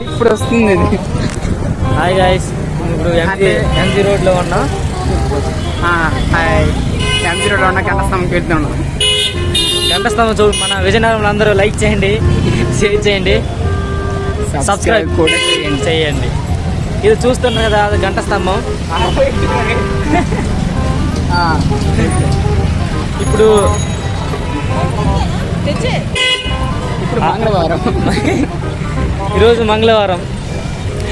ఇప్పుడు వస్తుంది. Hi guys, ఇప్పుడు ఎంజీ రోడ్లో ఉన్నా. హాయ్, ఎంజీ రోడ్లో ఉన్న గంటస్తంభంకి వెళ్తున్నాం. గంటస్తంభం చూడు, మన విజయనగరంలో అందరూ లైక్ చేయండి, షేర్ చేయండి, సబ్స్క్రైబ్ కూడా చేయండి. ఇది చూస్తున్నారు కదా, అది గంటస్తంభం. ఇప్పుడు మంగళవారం, ఈరోజు మంగళవారం,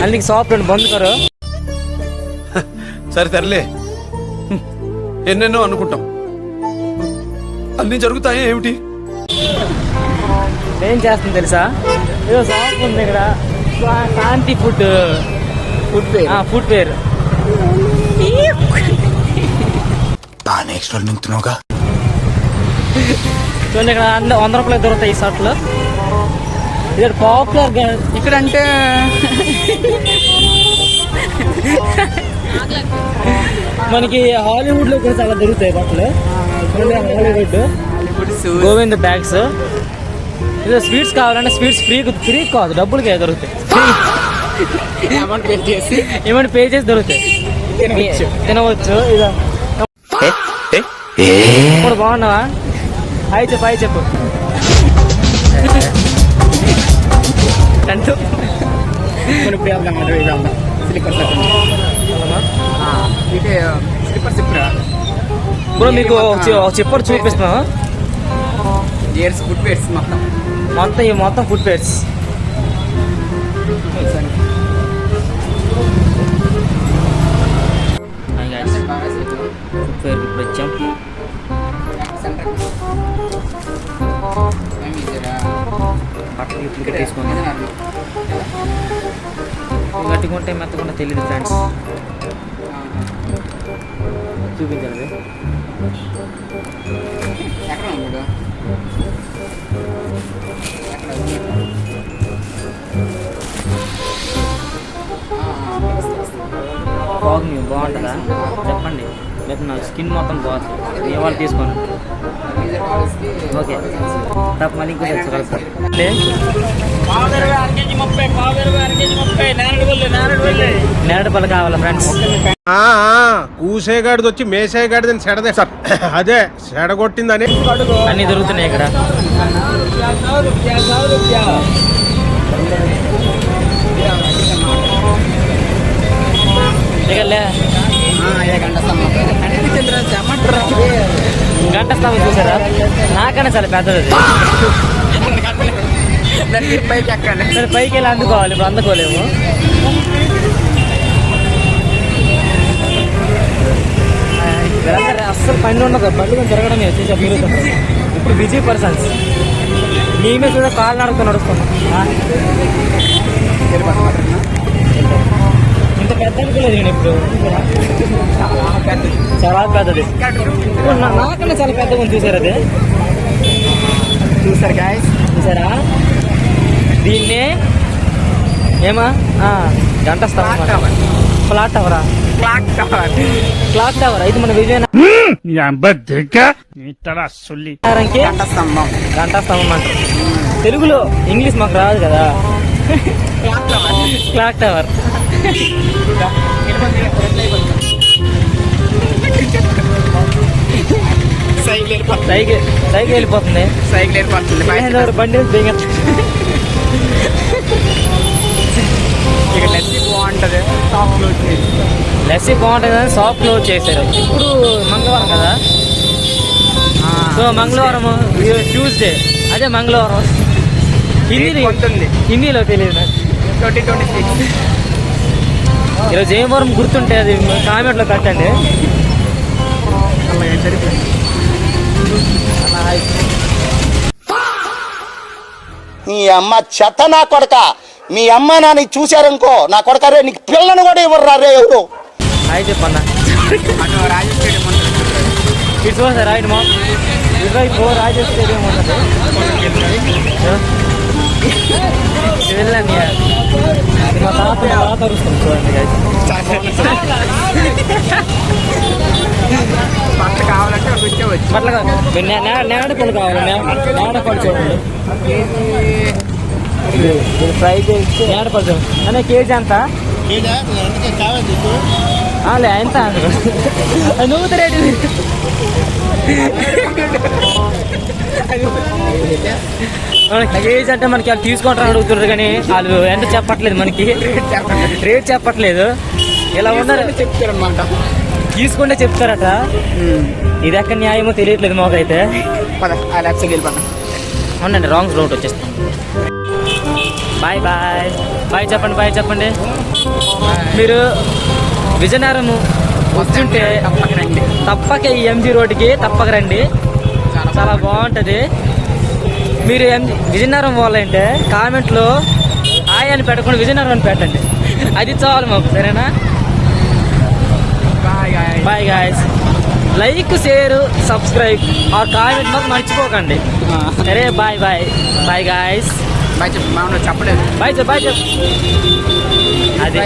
అందుకే షాప్ రెండు బంద్ కరో. సరే తరలే, ఎన్నెన్నో అనుకుంటాం, అన్నీ జరుగుతాయి ఏమిటి? ఏం చేస్తుంది తెలుసా, ఏదో షాప్ ఉంది ఇక్కడ, శాంతి ఫుట్వేర్. నెక్స్ట్ వాళ్ళు నింటున్నావుగా చూడండి, ఇక్కడ 100 రూపాయలు దొరుకుతాయి ఈ షర్ట్లు. ఇది పాపులర్ ఇక్కడ అంటే మనకి హాలీవుడ్ లో కూడా చాలా దొరుకుతాయి బట్టలు. Hollywood Govind bags. ఇదో స్వీట్స్ కావాలంటే స్వీట్స్ ఫ్రీ కాదు, డబ్బులకే దొరుకుతాయి. అమౌంట్ పే చేసి దొరుకుతాయి, తినవచ్చు. ఇదో ఇప్పుడు బాగున్నావా? హాయ్ చెప్పు. ఇప్పుడు మీకు చెప్పర్ చూపిస్తున్నా. ఫుట్వేర్స్ మొత్తం ఫుట్వేర్స్. ఫుట్వేర్ ఇప్పుడు వచ్చాం. బట్టలు ఇప్పుడు తీసుకోండి. గట్టికుంటే మెత్తకుండా తెలియదు ఫ్రెండ్స్, చూపించాలి. బాగుంటుందా చెప్పండి, లేదా నా స్కిన్ మొత్తం బాగుంది. మీ వాళ్ళు తీసుకోండి. ఓకే, తప్ప మళ్ళీ ఇంకో కలుస్తారు. నేరడుపల్లి కావాలా ఫ్రెండ్స్? కూసేగాడిది వచ్చి మేసేగాడిదని సెడదే సార్, అదే సెడగొట్టిందని. అన్నీ దొరుకుతున్నాయి ఇక్కడ. గంటస్తంభం చూసారా? నాకన్నా చాలా పెద్దది. పైకి వెళ్ళి అందుకోవాలి, ఇప్పుడు అందుకోలేము. అస్సలు పని ఉండదు, బండి కొంచెం తిరగడం వచ్చేసి. ఇప్పుడు బిజీ పర్సన్స్ మేమే చూడ కాళ్ళు నడుస్తున్నాం. ఇంత పెద్ద అనుకోలేదు నేను ఇప్పుడు. చాలా పెద్దది, నాకన్నా చాలా పెద్దగా ఉంది. చూసారు అది? చూసారా దీన్నే? ఏమా గంటస్తంభం, ఫ్లాట్ టవరా? Clock tower. ఇది మన విజయనగరంకి గంటస్తంభం అంటారు తెలుగులో. ఇంగ్లీష్ మాకు రాదు కదా. Clock tower. సైకిల్ వెళ్ళిపోతుంది. బండి లస్సీ బాగుంటుంది కానీ షాప్ క్లోజ్ చేశారు. ఇప్పుడు మంగళవారం కదా, సో మంగళవారం ట్యూస్డే, అదే మంగళవారం. హిందీలో తెలియదు నాకు. 2026 ఈరోజు ఏం వారం గుర్తుంటే అది కామెంట్లో కట్టండి. నీ అమ్మ చెత్త నా కొడక, మీ అమ్మ నాన్న చూశారనుకో నా కొడక, రే నీకు పిల్లను కూడా ఇవ్వరు రే ఎవరు. హాయ్ చెప్పన్నా. ఇట్స్ వాస్ రైట్ మా 24 రాజేష్ స్టేడియం ఉంటుంది. వెళ్ళండి, మా తాత అరుస్తాం చూడండి. బట్టలు కావాలంటే వచ్చేవచ్చు. బట్టలు నేడపల్లి కావాలి, నేడపల్లి చూడండి. ఫ్రై చేసి ఏడపడతాం అనే కేజీ ఎంత లే ఎంత నువ్వు రేటు కేజీ అంటే మనకి వాళ్ళు తీసుకుంటారని అడుగుతున్నారు కానీ వాళ్ళు ఎంత చెప్పట్లేదు మనకి రేట్ చెప్పట్లేదు ఇలా ఉన్నారు చెప్తారనమాట. తీసుకుంటే చెప్తారట ఇది ఎక్కడ న్యాయమో తెలియట్లేదు మాకైతే పద ఆ లెఫ్ట్ సైడ్ వెళ్ళిపోతాం. అవునండి రాంగ్ రూట్ వచ్చేస్తాం. బాయ్ బాయ్ బాయ్ చెప్పండి బాయ్ చెప్పండి. మీరు విజయనగరం వచ్చుంటే తప్పక రండి. తప్పక ఈ ఎంజీ రోడ్డుకి తప్పక రండి, చాలా బాగుంటుంది. మీరు విజయనగరం పోవాలంటే కామెంట్లో హాయ్ అని పెట్టకుండా విజయనగరం అని పెట్టండి, అది చాలు మాకు. సరేనా? Bye guy. Bye guys. Like share subscribe ఆ కామెంట్ మాకు మర్చిపోకండి. సరే bye bye bye guys. Bye చెప్పు, మనం చెప్పలేదు. బాయ్ చెప్పు బాయ్ చెప్పు. అది